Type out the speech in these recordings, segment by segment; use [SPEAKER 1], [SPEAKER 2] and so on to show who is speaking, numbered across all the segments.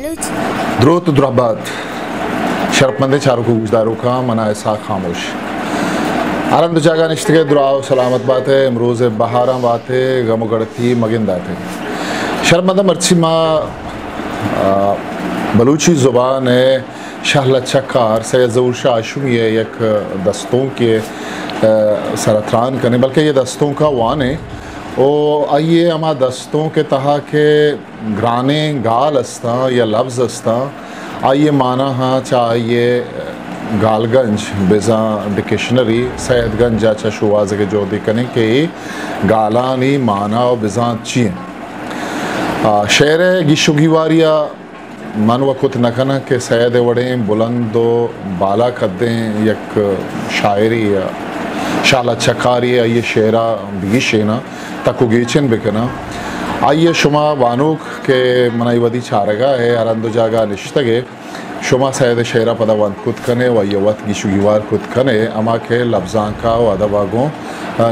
[SPEAKER 1] बलूच
[SPEAKER 2] द्रोत द्रबात शरपमंद चारों को गुजदारों का मना ऐसा खामोश आरंद जागा निश्चित दुराव सलामत बात है इमरोज़ बहारा बात है गम गढ़ती मगिंदात है शर्मंद मर्ची माँ बलूची ज़ुबान है शहला चक्कार सैयद ज़हूर शाह आशुमी है एक दस्तों के सरत्रान करने बल्कि ये दस्तों का वान है और आइए हमारे दस्तों के तहा के ग्राने गाल अस्ता या लफ्ज़ अस्ता आइए माना हाँ चाहिए गालगंज बेजा डिक्शनरी सैयदगंज जाचा शुवाज के जो दिखने के गालानी माना और बेजा चीन शेर गिशुगिवारिया मन वक़्त नकना के सैयद वड़े बुलंदो बाला कदें यक शायरी या शाला चकारी आइए शेरा बिगिशेना तक गीचन बिकना आइए शुमा वानुक के मनाई वदी चारगा है आरंदो जागा निश्तगे शुमा सैयद शेरा पदावंत खुद कने व यवत गिशुगिवार खुद कने अमा के लफ्ज़ां का व अदबागों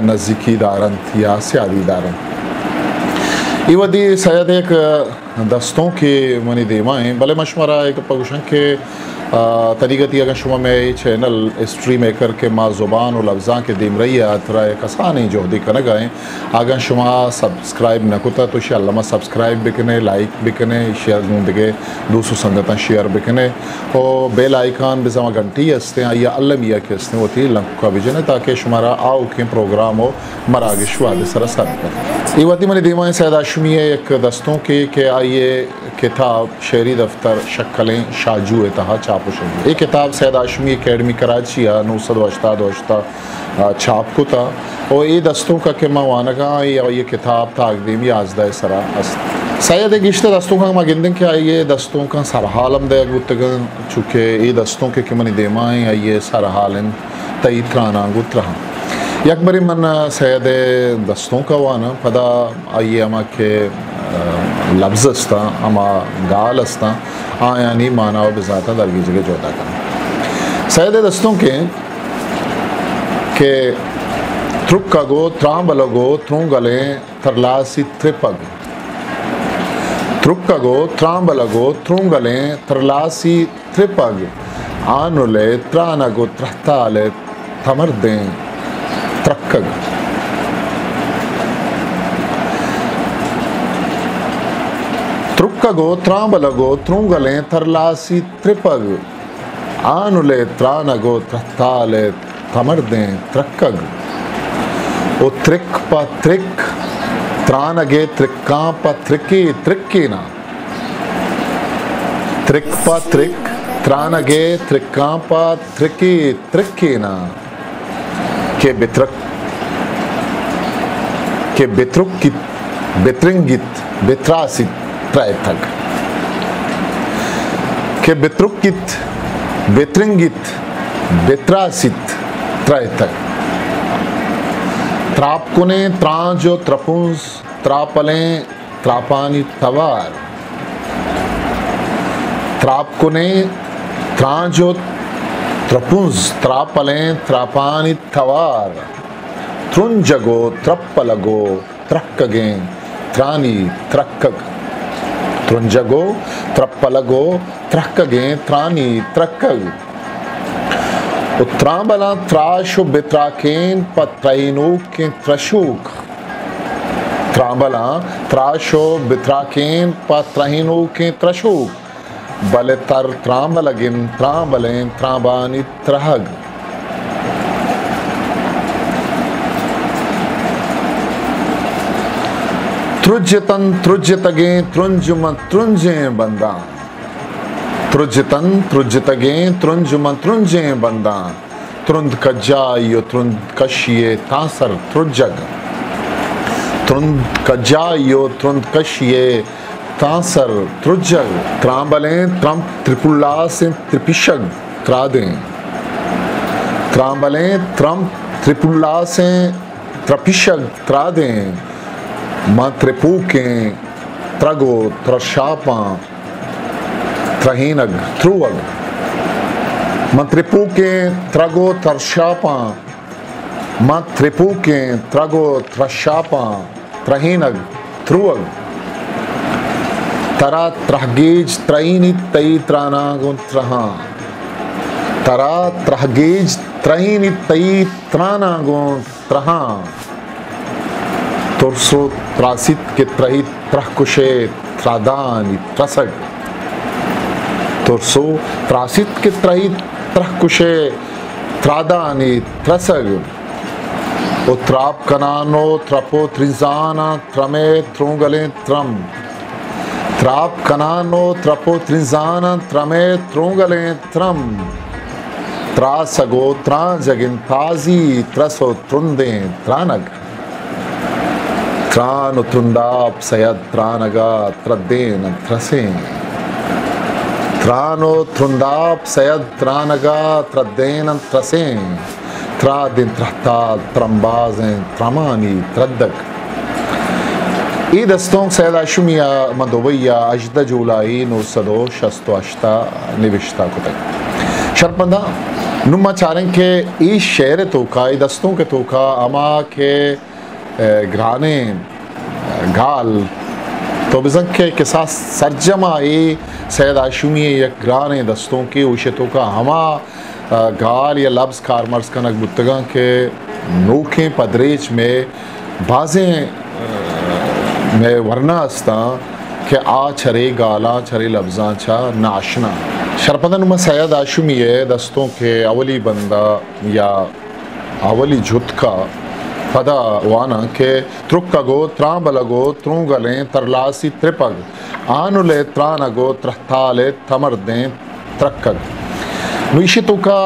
[SPEAKER 2] नज़दीकी दारन या स्यादी दारन इवदी सैयद एक दस्तों के मनी देमाएँ भले मशवरा एक पगुशन के तरीक़ती अगर शुमा में चैनल हिस्ट्री मेकर के माँ ज़ुबान और लफ्ज़ां के दिम रही है थोड़ा कसानी जो दिख न गए अगर शुमा सब्सक्राइब न कुता तो शाला सब्सक्राइब बिकने लाइक बिकने शेयर गूंदगे दूसरों संगत शेयर बिकने और बेल आइकान बिजमा घंटी हंसते हैं या अल्लमिया के हंसते होती लंक का विजन ताकि शुमारा आओ के प्रोग्राम हो मरागिश वाद सरसर कर इवती मनी दीमा सैयद आशमी है एक दस्तों के आइए किताब शेरी दफ्तर शक्लें शाजू तहा चापुश ये किताब सैयद आशमी अकेडमी कराची या 988 छाप को था और ये दस्तों का के मावाना का ये किताब था अकदीमी आजदा सरा सैयद गिश्ते दस्तों का मगिंदन के आइए दस्तों का सरहालम दे गुतगन चुके ये दस्तों के मनी देमाएँ आइए सरहालन तई त्राना गुतरा यकबरी मन सैयद दस्तों का वाना पदा आइए अमा के लफ्ज़ अस्ता अमा गाल अस्ता यानी माना और बिजाता दरगी जगह जोता कर सैयद दस्तों के त्रुक का गो त्राम बलगो त्रों गले तरलासी त्रिपग त्रुक का गो त्राम बलगो त्रों गले तरलासी त्रिपग आनुले त्रानगो त्रहताले थमर दें त्रक्कग त्रुक्कगो त्रांबलगो त्रुंगले तरलासी त्रिपग आनुले त्रानगो त्रहताले थमरदे त्रक्कग ओ त्रिक प त्रिक त्रानगे त्रिक्का प त्रिकी त्रिक्कीना त्रिक प त्रिक त्रानगे त्रिक्का प त्रिकी त्रिक्कीना के बित्रुक बित्रंगित बित्रासित त्रैथग के बित्रुकित बित्रंगित बित्रासित त्रैथग त्रापकुने त्रांजो त्रपुंस त्रापले त्रापानी तवार त्रापकुने त्रांजो त्रपुंस त्रापले त्रापानी तवार त्रुंजगो त्रप्पलगो त्रक्कगे त्रानी त्रक्कग त्रुंजगो त्रप्पलगो त्रक्कगे त्रानी त्रक्कग उत्त्रांबला त्राशु बित्राकेन पत्रैनूक के त्रशूक त्रांबला त्राशो बित्राकेन पत्रैनूक के त्रशूक बले तर त्रांबलगिन त्रांबलें त्रांबानी त्रहग त्रुज्यतन त्रुज्यतगे त्रुंजुम त्रुंजे बंदा त्रुज्यतन त्रुज्यतगे त्रुंजुम त्रुंजे बंदा त्रुंद कज्जायो त्रुंद कशिये तासर त्रुजग त्रुंद कज्जायो त्रुंद कशिये तासर त्रुजग त्रांबले त्रम त्रिपुल्ला से त्रिपिशग त्रादे त्रांबले त्रम त्रिपुल्ला से त्रिपिशग त्रादे मात्रेपूके त्रगो त्रशापा त्रहीनग त्रुवग मात्रेपूके त्रगो त्रशापा मात्रेपूके त्रगो त्रशापा त्रहीनग त्रुवग तरा त्रहगेज त्रयीनि तई त्राना गुंत्रहा तरा त्रहगेज त्रयीनि तई त्राना गुंत्रहा तुरसो त्रासित के त्रही त्रहकुशे त्रादानी त्रसग तुरसो त्रासित के त्रही त्रहकुशे त्रादानी त्रसग उत्राप कनानो त्रपो त्रिजाना त्रमे त्रुंगले त्रम त्राप कनानो त्रपो त्रिजाना त्रमे त्रुंगले त्रम त्रासगो त्रा जगिन ताजी त्रसो त्रुंदे त्रानग त्रानु त्रुंदाप सयद त्रानगा त्रदेन त्रसे त्रानो त्रुंदाप सयद त्रानगा त्रदेन त्रसे त्रादिन त्रहता त्रंबाजें त्रमानी त्रदक ई दस्तों सैयद आशुमिया मदोबैया अजदा जुलाई 968 निविश्ता को तक शर्पंदा नुमा चारें के ई शेर तोका ई दस्तों के तोका अमा के घराने गाल तो बिजंग के साथ सरजमा ई सैयद आशुमी एक घराने दस्तों के उशतों का हमा गाल या लफ्ज़ कारमर्स का नकबुतगा के नोखे पदरेच में बाज़ें में वरना अस्ता के आ छरे गाला छरे लफ्ज़ां छा नाशना शरपदन में सैयद आशुमी दस्तों के अवली बंदा या अवली झुतका पदा वाना के त्रुक्कगो त्रांबलगो त्रुंगले तरलासी त्रिपग आनुले त्रानगो त्रहताले तमरदे त्रक्कग नुइशितों का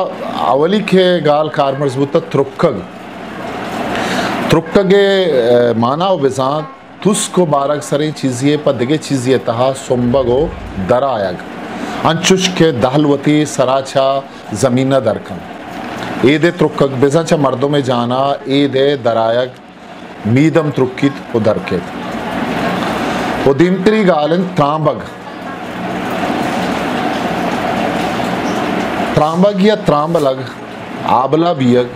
[SPEAKER 2] अवली के गाल कार मजबूत त्रुक्कग त्रुक्कगे माना बिजात तुस्को बारग सरे चीज़िए पदगे चीज़िए तहा सोम्बगो दरायग अंचुश के दहलवती सराचा ज़मीना दरकन ईदे त्रुक्कग बेजाचा मर्दों में जाना ईदे दरायग मीदम त्रुक्कित उदरकेत उदिमतरी गालन त्रांबग त्रांबग या त्रांबलग आबला बियग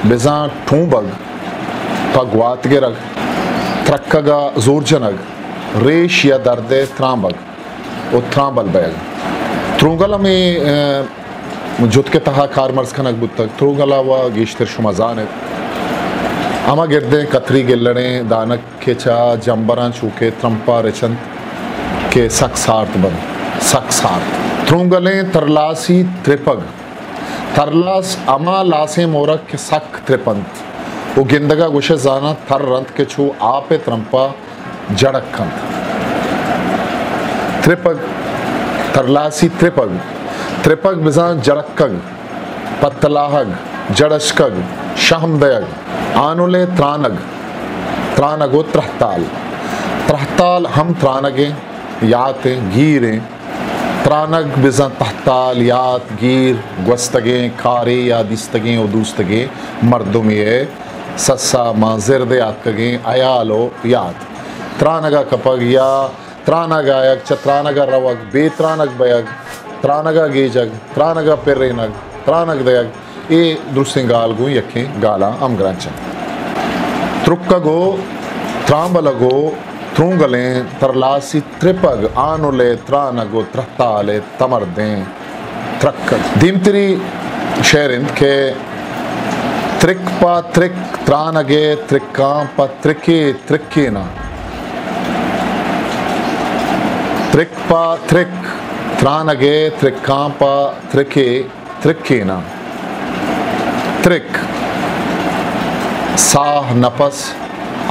[SPEAKER 2] बेजा ठूंबग पगवातगेरग त्रक्कगा जोरजनग रेश या दर्दे त्रांबग और त्रांबल बैग त्रुंगला में जुत के तहा कारमर्स खनक बुतक त्रुंगला व गेश्तर शुमजान अमा गिरदे कतरी गिल्लड़े दानक के चा जंबरा चूके त्रंपा रेचंत के सक्सार्थ बन सक्सार्थ त्रुंगले तरलासी त्रिपग तरलास अमा लासे मोरक के सक त्रिपंत वो गिंदगा गुशे जाना थर रंत के छू आपे त्रंपा जड़कंत त्रिपग तरलासी त्रिपग त्रिपग बिजान जड़कग पत्तलाहग जड़शकग शहमदयग आनुले त्रानग त्रानगो त्रहताल त्रहताल हम त्रानगे याते गीरे त्रानग बिजा तहताल यात गीर gwस्तगे खारे या दिस्तगे और दूस्तगे मर्दों में सस्सा माजिरदे आतगे अयालो यात त्रानगा कपग या त्रानगायक चत्रानगा रवग बेत्रानग बयग त्रानगा गेजग त्रानगा पेरेनग त्रानग दयग ये दुर्सिंगाल गु यखे गाला अमग्रांचा त्रुक्कगो त्रांबलगो त्रुंगले तरलासी त्रिपग आनुले त्रानगो त्रहताले तमरदे त्रक्कग दीमतरी शेरिंद के त्रिक्पा त्रिक त्रानगे त्रिक्कांपा त्रिके त्रिक्केना त्रिक्पा त्रिक त्रानगे त्रिक्कांपा त्रिके त्रिक्केना त्रिक साह नपस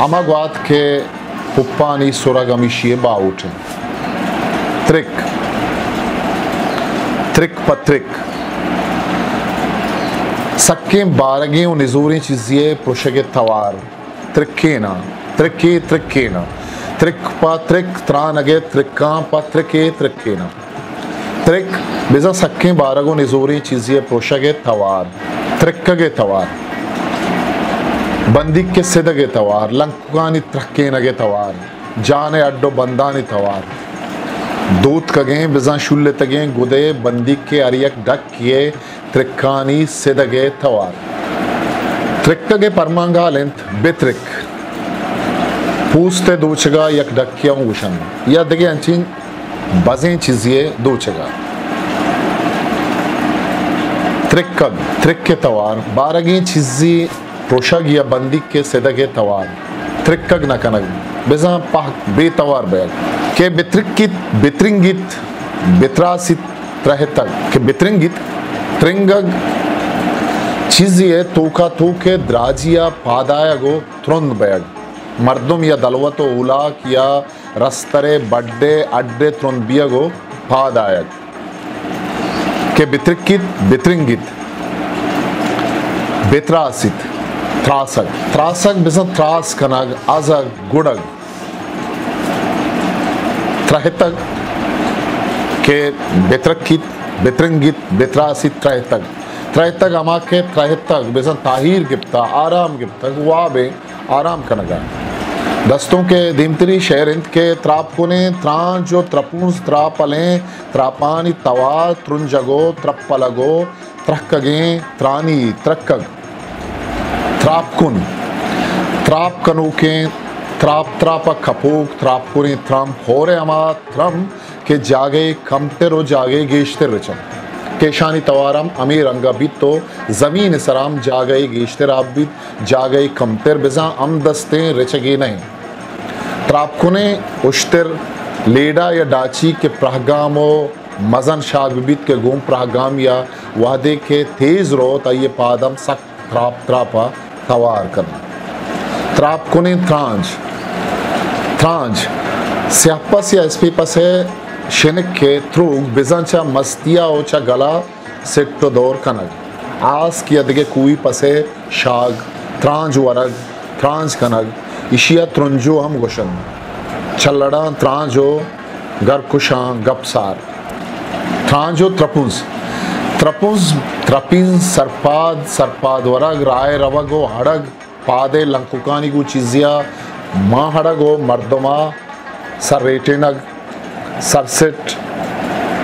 [SPEAKER 2] अमगवात के पुप्पानी सुरगमिशिए बाउटे त्रिक त्रिक पत्रिक सक्के बारगे और निजूरी चीज़िए पुरुषगे तवार त्रिक्केना त्रिके त्रिक्केना त्रिक्पा त्रिक त्रानगे त्रिक्कांपा त्रिके त्रिक्केना त्रिक बिजा सक्के बारगो निजूरी चीज़िए पुरुषगे तवार त्रिक्कगे तवार बंदिक के सिदगे तवार लंकुगानी त्रक्केनगे तवार जाने अड्डो बंदानी तवार दूत कगे बिजा शुल्ले तगे गुदे बंदिक के अरियक डक किए त्रिक्कानी सिदगे तवार त्रिक्कगे परमांगा लेंथ बेत्रिक पूछते दूचगा यक डक किया उशन या दगे अंचिन बजें चीज़िए दो जगह त्रिक्कग त्रिक के तवार बारगे चीज़ी रोशग या बंदी के सदगे तवार त्रिक्कग न कनग बेजा पाक बेतवार बैग के बित्रिकित बित्रिंगित बित्रासित त्रहतग के बित्रिंगित त्रिंगग चीज़िए तोका तोके द्राजिया पादायगो त्रुंद बैग मर्दुम या दलवतो उलाक या रस्तरे बड्डे अड्डे त्रुंद बियगो पादायग के बित्रिकित बित्रिंगित बेत्रासित त्रासक त्रासक बिसन त्रास कनग अजग गुड़ग त्रहतग के बेत्रकित बेत्रंगित बेत्रासित त्रहतग त्रहतग अमा के त्रहतग बिसन ताहिर गिप्ता आराम गिप्तग वाबे आराम कनगा दस्तों के दिमतरी शहरिंद के त्रापकुने त्रां जो त्रपुंस त्रापलें त्रापानी तवा त्रुंजगो त्रप्पलगो त्रक्कगे त्रानी त्रक्कग त्रापकुन त्राप कनूके त्राप त्राप खपोक त्रापकुने त्रम होरे अमा त्रम के जागे कमतेरो जागे गेश्तिर रचम केशानी तवारम अमीर अंगा बितो जमीन सराम जागे गेश्तिर आबिद जागे कमतेर बिजा अम दस्ते रचगे नहीं त्रापकुने उश्तिर लेडा या डाची के प्रहगामो मजन शाग बिबित के गुम प्रहगाम या वादे के तेज रोत आइए पादम सक त्राप त्रापा तवार करना त्रापकुने त्रांज त्रांज स्यापस या स्पीपस है शिनक के थ्रूग बिजंचा मस्तिया ओचा गला सिट्टो दौर कनग आस की अदगे कुई पसे शाग त्रांज वरग त्रांज कनग इशिया त्रुंजो हम गुशन चलड़ा त्रांजो गर कुशां गपसार त्रांजो त्रपुंस त्रपुंस त्रपिन सरपाद सरपाद वरग राय रवगो हड़ग पादे लंकुकानी को चीजिया माँ हड़गो मर्दमा सररेटेनग सरसेट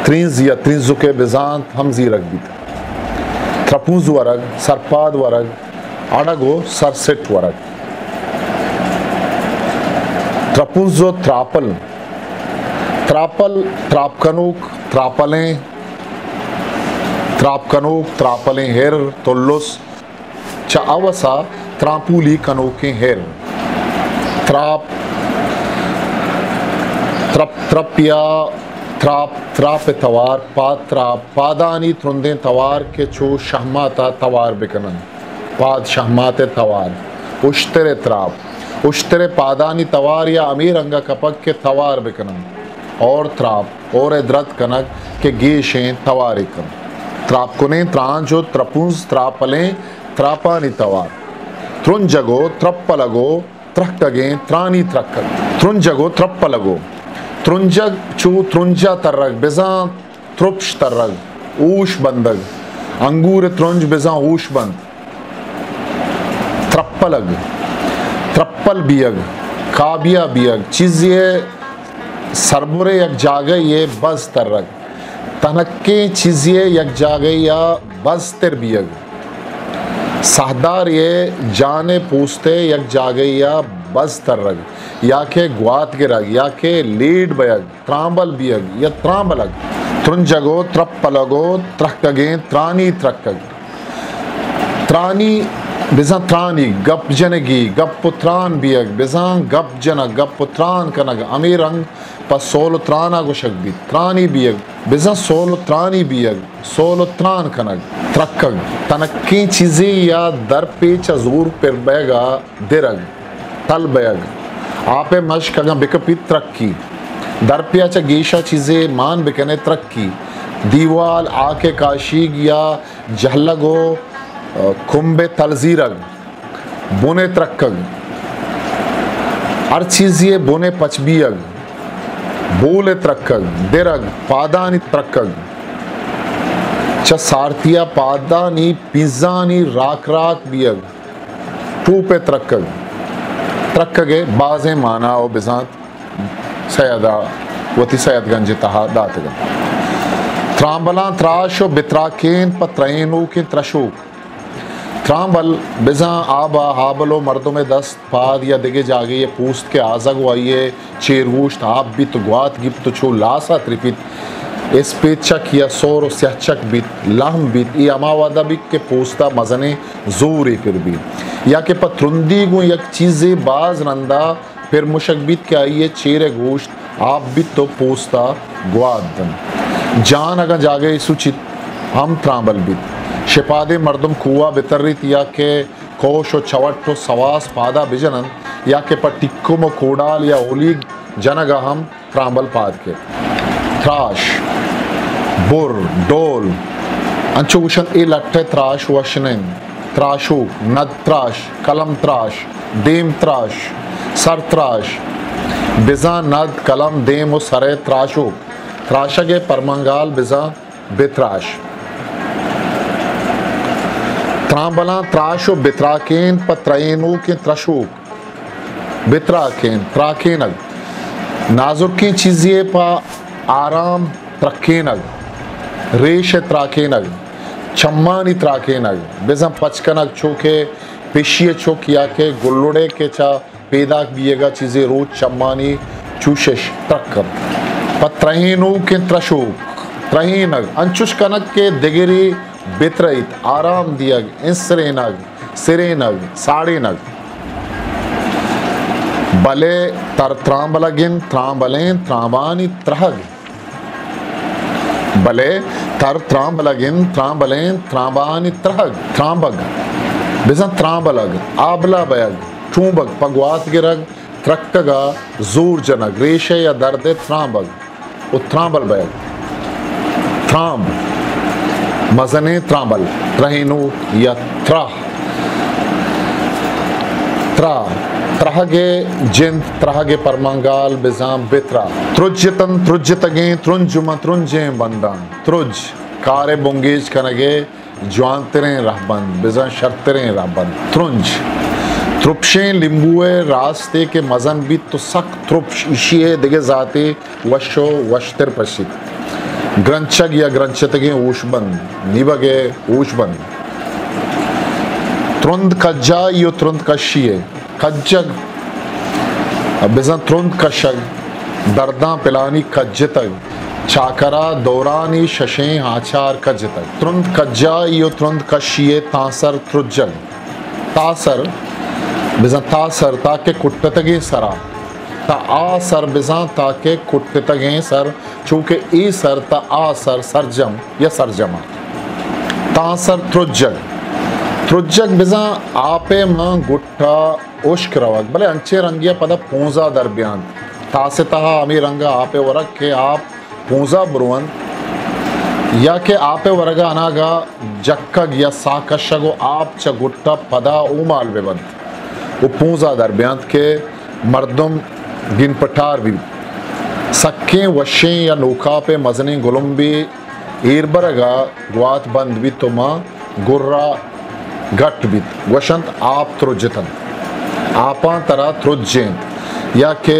[SPEAKER 2] त्रिंज या त्रिंजु के बिजांत हम जीरग भी त्रपुंज वरग सरपाद वरग अड़गो सरसेट वरग त्रपुंजो त्रापल त्रापल त्रापकनूक त्रापलें त्रापकनूक त्रापलें हेर तोल्लुस चावसा त्रापूली कनोके हेर त्राप त्रप त्रपिया त्राप त्राप तवार पात्रा पादानी त्रुंदे तवार के चो शहमाता तवार बिकनन पाद शहमाते तवार उश्तरे त्राप उश्तरे पादानी तवार या अमीर अंगा कपक के तवार बिकनन और त्राप और द्रत कनक के गेशें तवारिकन त्राप कुने त्रांजो त्रपुंस त्रापलें त्रापानी तवार त्रुंजगो त्रप्पलगो त्रक्कगे त्रानी त्रक्कग त्रुंजगो त्रप्पलगो त्रुंजग चू त्रुंजा तरग बिजा त्रुप्श तरग ऊश बंदग अंगूर त्रुंज बिजा ऊश बंद त्रप्पलग त्रप्पल बियग काबिया बियग चीज़े सरबुरे यक जागे ये बज तरग तनक्के चीज़े यक जागे या बज तर बियग सहदार ये जाने पूछते यक जागे या बज तरग या के ग्वात गिरग या के लीड बयग त्रांबल बियग या त्रांबलग त्रुंजगो त्रप्पलगो त्रक्कगे त्रानी त्रक्कग त्रानी बिजा त्रानी गप जनगी गप पुत्रान बियग बिजा गप जन गप पुत्रान कनग अमीर अंग पर सोल त्राना गुशक भी त्रानी बियग बिजा सोल त्रानी बियग सोल त्रान कनग त्रक्कग तनक्की चीज़ें या दर पेच अजूर पर बैगा दिरग तल बैग आपे मश्क अगर बिकपी तरक्की दरपिया च गेशा चीज़ें मान बिकने तरक्की दीवाल आके काशीग या जहलगो कुंबे तलजीरग बुने तरक्कग हर चीज़ ये बुने पचबियग बोले तरक्कग दिरग पादानी तरक्कग च सारतिया पादानी पिज़्ज़ानी राक राक बियग टूपे तरक्कग त्रक्कगे बाज़े माना और बिजात सैदा वती सैदगंज तहा दातगन त्रांबला त्राशो बित्राकेन पत्रैनु के त्रशोक त्रांबल बिजा आबा हाबलो मर्दों में दस्त पाद या दिगे जागे ये पूस्त के आजग वाइये चेरगोश्त आप बित ग्वात गिप्त छो लासा त्रिपित इस पेचक या सोर स्याचक बित लाहम बित ये अमावादा बिक के पोस्ता मजने जोर फिर भी या के पत्रुंदी गो यक चीज़े बाज रंदा फिर मुशक बित के आइए चेरे गोश्त आप बित तो पोस्ता ग्वात दन जान अगर जागे सुचित हम त्रांबल बित शिपादे मर्दम कुआ बितरित या के कोश और चवट्टो सवास पादा बिजनन या के पर टिक्कुम कोडाल या ओली जनगा हम त्रांबल पाद के त्राश बुर डोल अंचुशन ए लट्टे त्राश वशनिन त्राशु नद त्राश कलम त्राश देम त्राश सर त्राश बिजा नद कलम देम और सरे त्राशु त्राशगे परमंगाल बिजा बित्राश त्रांबला त्राशो बित्राकेन पत्रयेनु के त्रशुक बित्राकेन त्राकेनग नाजुक की चीज़ें पा आराम त्रकेनग रेश त्राकेनग चम्मानी त्राकेनग बेजम पचकनग चोके पेशिये चोकिया के गुल्लोड़े के चा पैदा बिएगा चीज़ें रोज चम्मानी चूशेश त्रक्कम पत्रयेनु के त्रशुक त्रहीनग अंचुश कनक के दिगरी बित्रइत आराम दियग इंसरेनग सिरेनग साड़ेनग बले तर त्रांबलगिन त्रांबलें त्रांबानी त्रहग बले तर त्रांबलगिन त्रांबलें त्रांबानी त्रहग त्रांबग बिजा त्रांबलग आबला बयग चूंबग पगवात गिरग त्रक्कगा जोर जनग रेशे या दर्दे त्रांबग उत्त्रांबल बयग त्रांब मजने त्रांबल त्रहिनु या त्रह त्रहगे जिंद त्रहगे परमंगाल बिजाम बित्रा त्रुज्यतन त्रुज्यतगे त्रुंजुम त्रुंजे बंदन त्रुज कारे बुंगेज कनगे ज्वांतरे रहबंद बिजा शर्तरे रहबंद त्रुंज त्रुपशे लिंबुए रास्ते के मजन भी तो सक त्रुप्श इशिए दिगे जाते वशो वशतर पशित ग्रंचग या ग्रंचतगे ऊशबंद निबगे ऊशबंद त्रुंद कज्जा यो त्रुंद कशिए कज्जग बिजा त्रुंद कशग दर्दा पिलानी कज्जतग चाकरा दौरानी शशे आचार कज्जतग त्रुंद कज्जा यो त्रुंद कशिए तासर त्रुजग तासर बिजा तासर ताके कुट्टतगे सरा ता आ सर बिजा ताके कुट्टतगे सर चूंकि ई सर ता आ सर सरजम या सरजमा तासर त्रुजग त्रुजग बिजा आपे मां गुट्टा उश्क रवक भले अंचे रंगिया पदा पूंजा दरबियान तासे तहा अमी रंगा आपे वरक के आप पूंजा बुरुवन या के आपे वरगा अनागा जक्कग या साकशगो आप च गुट्टा पदा उमाल बेबंद वो पूंजा दरबियान के मर्दम गिन पठार भी सक्के वशे या नोखा पे मजने गुलम्बे एरबरगा ग्वात बंद भी तो माँ गुर्रा गट भी वशंत आप त्रुजतन आपा तरह त्रुजें या के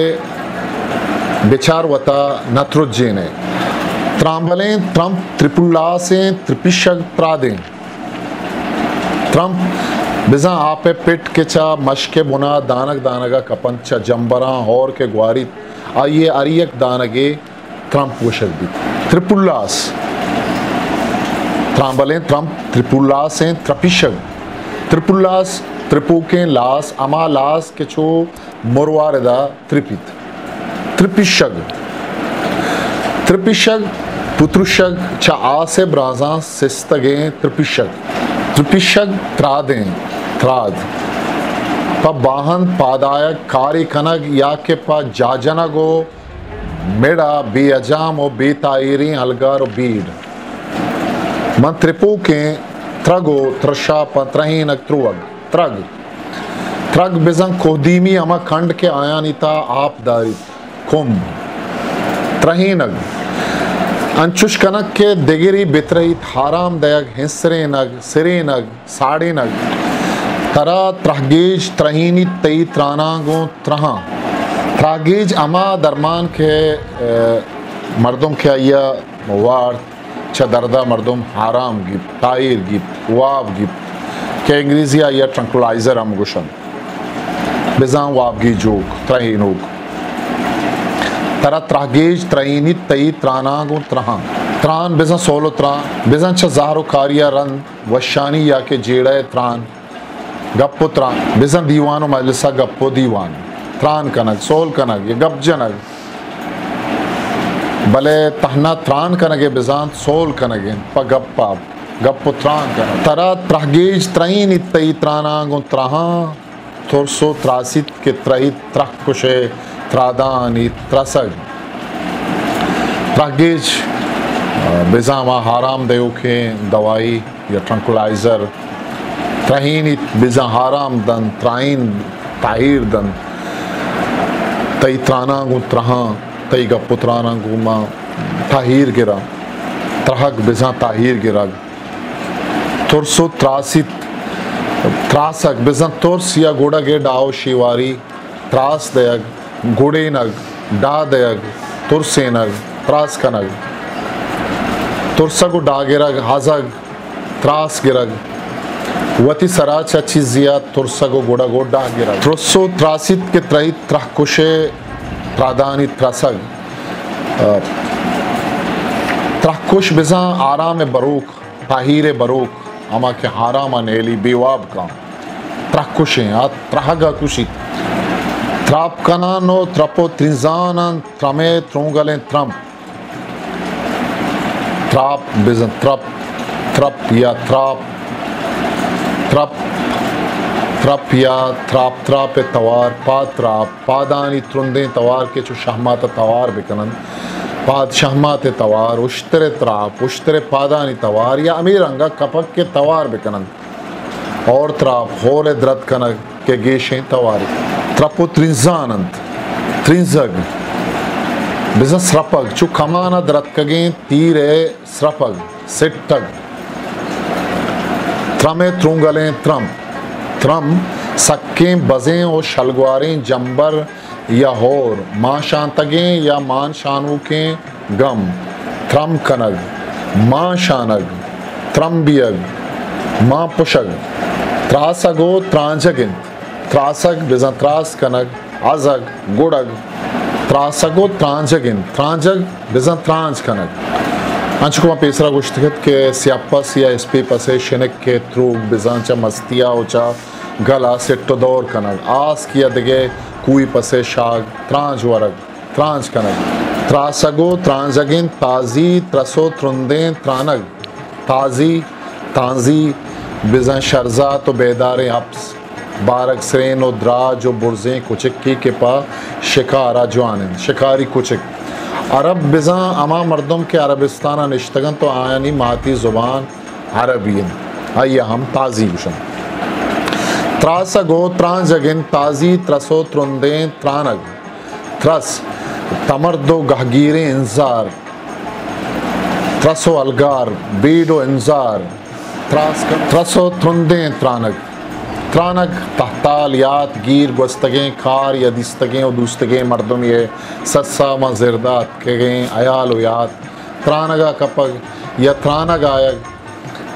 [SPEAKER 2] बिचार वता न त्रुजें ने त्रांबलें त्रम त्रिपुल्लासे त्रिपिशग त्रादें त्रम बिजा आपे पिट के चा मशके बुना दानक दानगा कपंचा जंबरा और के ग्वारी आइए अरियक दानगे त्रम वशक भी त्रिपुल्लास त्रांबलें त्रम त्रिपुल्लास हैं त्रिपिशग त्रिपुल्लास त्रिपुके लास अमा लास के छो मुरवारदा त्रिपित त्रिपिशग त्रिपिशग पुत्रुशग चा आसे ब्राजा सिस्तगे त्रिपिशग त्रिपिशग त्रादें त्राद प बाहन पादायक कारी कनग या के प जाजनगो मेड़ा बेअजाम और बेतायरी अलगार बीड मन त्रिपु के त्रगो त्रशा पत्रहीन त्रुवग त्रग त्रग बिजंग कोदीमी अमा खंड के आयानिता आप दारी कुंभ त्रहीनग अंचुश कनक के दिगिरी बितरही हाराम दयग हिंसरे नग सिरे नग साड़े नग तरा त्रहगेज त्रहीनी तई त्रानागो त्रहा त्रहगेज अमा दरमान के मर्दम के आया वार च दर्दा मर्दम हाराम गिप तायर गिप वाब गिप के अंग्रेजी या ट्रंकुलाइजर हम गुशन बिजां वाबगी जोक त्रहीनूक तरा त्रहगेज त्रहीनी तई त्रानागु त्रहां त्रान बिजां सोलो त्रान बिजां छ ज़ाहरो कारिया रन वशानी या के जेड़े त्रान गप्पो त्रान बिजां दीवानो मजलिसा गप्पो दीवान त्रान कनक सोल कनक ये गप जनक भले तहना त्रान कनगे बिजां सोल कनगे प गप्पा गप्पो त्रान कनक तरा त्रहगेज त्रहीनी तई त्रानागु त्रहां थोरसो त्रासित के त्रहित त्रह कुशे त्रादानी त्रसग त्रहगेज बिजामा हाराम देव के दवाई या ट्रंकुलाइजर त्रहीनी बिजा हाराम दन त्राइन ताहिर दन तई त्रानागु त्रहां तई गपुत्रानागु मा ताहिर गिरा त्रहग बिजा ताहिर गिरग तुरसो त्रासित त्रासक बिजा तुर्स या गोड़ा गे डाव शिवारी त्रास दयग गुड़े नग डा दयग तुरसे नग त्रास कनग तुरसगु डा गिरग हाजग त्रास गिरग वती सरा चची जिया तुरसगु गुड़ा गो डा गिरग तुरसो त्रासित के त्रही त्रह कुशे त्रादानी त्रसग त्रह कुश बिजा आराम बरूक ताहिर बरूक अमा के हाराम नेली बेवाब का त्रह कुशे आ त्रहगा कुशी त्राप कनानो त्रपो त्रिजानन त्रमे त्रोंगले त्रम त्राप बिजन त्रप त्रप या त्राप त्रप त्रप या त्राप त्राप तवार पात्राप पादानी त्रुंदे तवार के चो शहमात तवार बिकनन पाद शहमात तवार उश्तरे त्राप उश्तरे पादानी तवार या अमीर अंगा कपक के तवार बिकनन और त्राप होले द्रत कनक के गेशें तवारी त्रपो त्रिंजानंत त्रिंजग बिजा स्रपग चु कमाना द्रतकगे तीरे स्रपग सिट्टग त्रमे त्रुंगले त्रम त्रम सक्के बजें और शलगवारें जंबर या होर मां शांतगे या मान शानू के गम त्रम कनग मां शानग त्रम बियग मां पुशग त्रासगो त्रांजगिन त्रासग बिजा त्रास कनग आजग गुड़ग त्रासगो त्रांजगिन त्रांजग बिजा त्रांज कनग अंचुमा पेसरा गुश्तगत के स्यापस या एसपी पसे शनक के थ्रूग बिजांचा मस्तिया ओचा गला सिट्टो दौर कनग आस किया दिगे कुई पसे शाग त्रांज वरग त्रांज कनग त्रासगो त्रांजगिन ताजी त्रसो त्रुंदे त्रानग ताजी तांजी बिजा शर्जा तो बेदारे हप्स बारक सरेन और द्राज और बुरजें कुचिक्की के पा शिकारा जवान शिकारी कुचिक अरब बिजा अमा मर्दम के अरबिस्ताना निश्तगन तो आयानी माती ज़ुबान अरबियन आइए हम ताजी गुशन त्रासगो त्रांजगिन ताजी त्रसो त्रुंदे त्रानग त्रस तमर्दो गहगीरे इंजार त्रसो अलगार बीडो इंजार त्रसो त्रुंदे त्रानग त्रानग तहताल यात गिर गुस्तगें खार या दिस्तगें और दूस्तगें मर्दम ये सस्सा मजिरदात कगें अयाल यात त्रानगा कपग या त्रानग आयग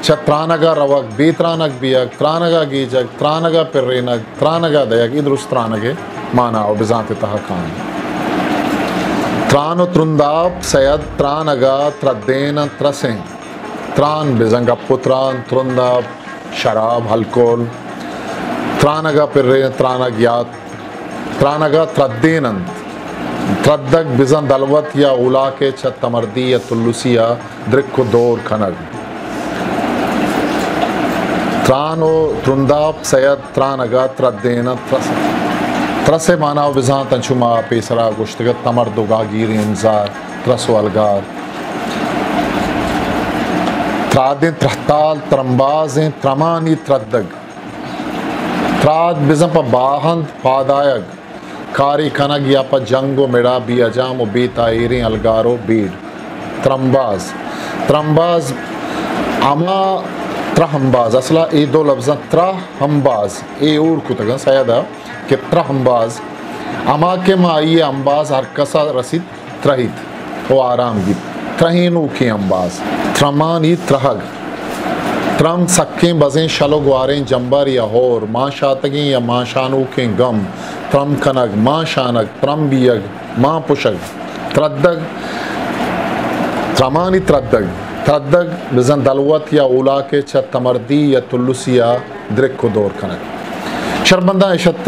[SPEAKER 2] छ त्रानगा रवक बेत्रानग बियग त्रानगा गीजग त्रानगा पिर्रेनग त्रानगा दयग इधरुस त्रानगे माना और बिजात तह खान त्रानो त्रुंदाप सयद त्रानगा त्रदेन त्रसें त्रान बिजंगा पुत्रान त्रुंदाप शराब हल्कोल त्रानगा पिर्रे त्रानग यात त्रानगा त्रद्देनंत त्रद्दग बिजन दलवत या उला के छ तमर्दी या तुल्लुसिया द्रिक्को दौर खनग त्रानो त्रुंदाप सयद त्रानगा त्रद्देन त्रसे माना बिजा तंचुमा पेसरा गुश्तगत तमर्दुगा गिर इंजार त्रसो अलगार त्रादे त्रहताल त्रंबाजें त्रमानी त्रद्दग त्राद बिजम पर बाहंद पादायग कारी कनग या पर जंगो मिड़ा बी अजाम और बेतायरें अलगारो बीड त्रंबाज त्रंबाज अमा त्रहम्बाज असला ए दो लफ्ज़ त्रहम्बाज ए और कुतगन सयादा कि त्रहम्बाज अमा के माई अम्बाज हर कसा रसीद त्रहित वो आराम गी त्रहीनु के अम्बाज त्रमानी त्रहग त्रम सक्कें बज़ें शलो ग्वारें जंबर या होर माँ शातगें या माँ शानू के गम त्रम कनग माँ शानक त्रम बियग माँ पुशग त्रद्दग त्रमानी त्रद्दग त्रद्दग बिजन दलवत या उला के छ तमर्दी या तुलुसिया द्रिक को दौर कनक शर्मंदा इशत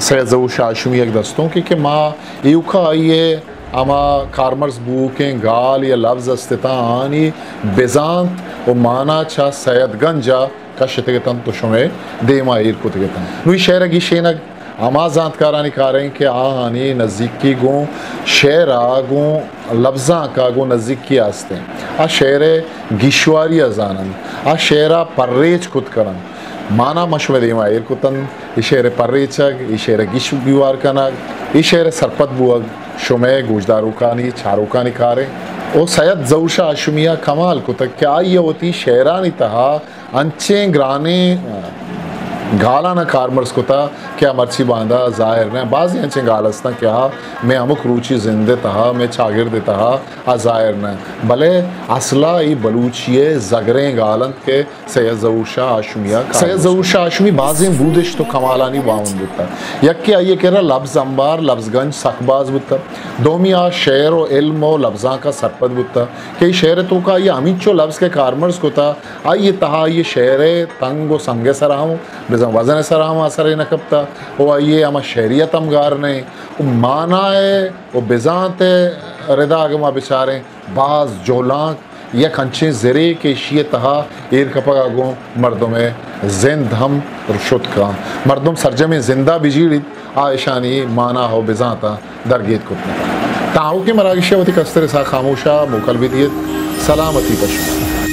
[SPEAKER 2] सैज़ शाशुमी एक दस्तों की माँ यूखा आइए अमा कारमर्स बू के गाल या लफ्ज़ अस्तितानी बेजांत व माना छा सैयदगंजा का शतगतन तो शुमे देमा ईर को तगतन नुई शहर की शेनग अमा जानकारानी कारें के आहानी नज़दीकी गो शेरा गो लफ्ज़ा का गो नज़दीकी आस्ते आ शेर गिशवारी जानन आ शेरा पर्रेज खुद करन माना मशवरे देमा ईर को तन इशेर पर्रेचग इशेर गिशवार कनग इशेर सरपत बुअग शुमे गुजदारुकानी चारुकानी कारे ओ सैयद ज़ऊर आशुमिया कमाल को तक क्या ये होती शेरानी तहा अंचे ग्राने गाला न कारमर्स को था क्या मर्ची बांधा ज़ाहिर ने बाज़ी अंचे गालस्ता क्या मैं अमुक रुचि जिंदे तहा मैं चागिर तहा आ ज़ाहिर ने भले असला ई बलूचिये ज़गरें गालंत के सैयद ज़ऊर आशुमिया सैयद ज़ऊर आशुमी बाज़ी बूदिश तो कमालानी बाउन बुता यक्के आइए कह रहा लफ्ज़ अंबार लफ्ज़गंज सकबाज बुता दोमी आ शेर व इल्म व लफ्ज़ा का सरपत बुता कई शेर तो का ये अमीचो लफ्ज़ के कारमर्स को था आइए तहा ये शेर तंग व संगे सराहूँ वज़न सराम असर नकबता वो आइए अमा शहरियत अमगार ने माना है वो बेजात रिदागमा बेचारे बाज जोलाक या कंचे ज़रे के शी तहा एर कपगा गो मर्दों में जिंद हम रुशुद का मर्दों सरजमे जिंदा बिजीड़ित आयशानी माना हो बेजाता दरगेत कुतना ताऊ के मरागिशवती कस्तर सा खामोशा मुकल बिदियत सलामती पशु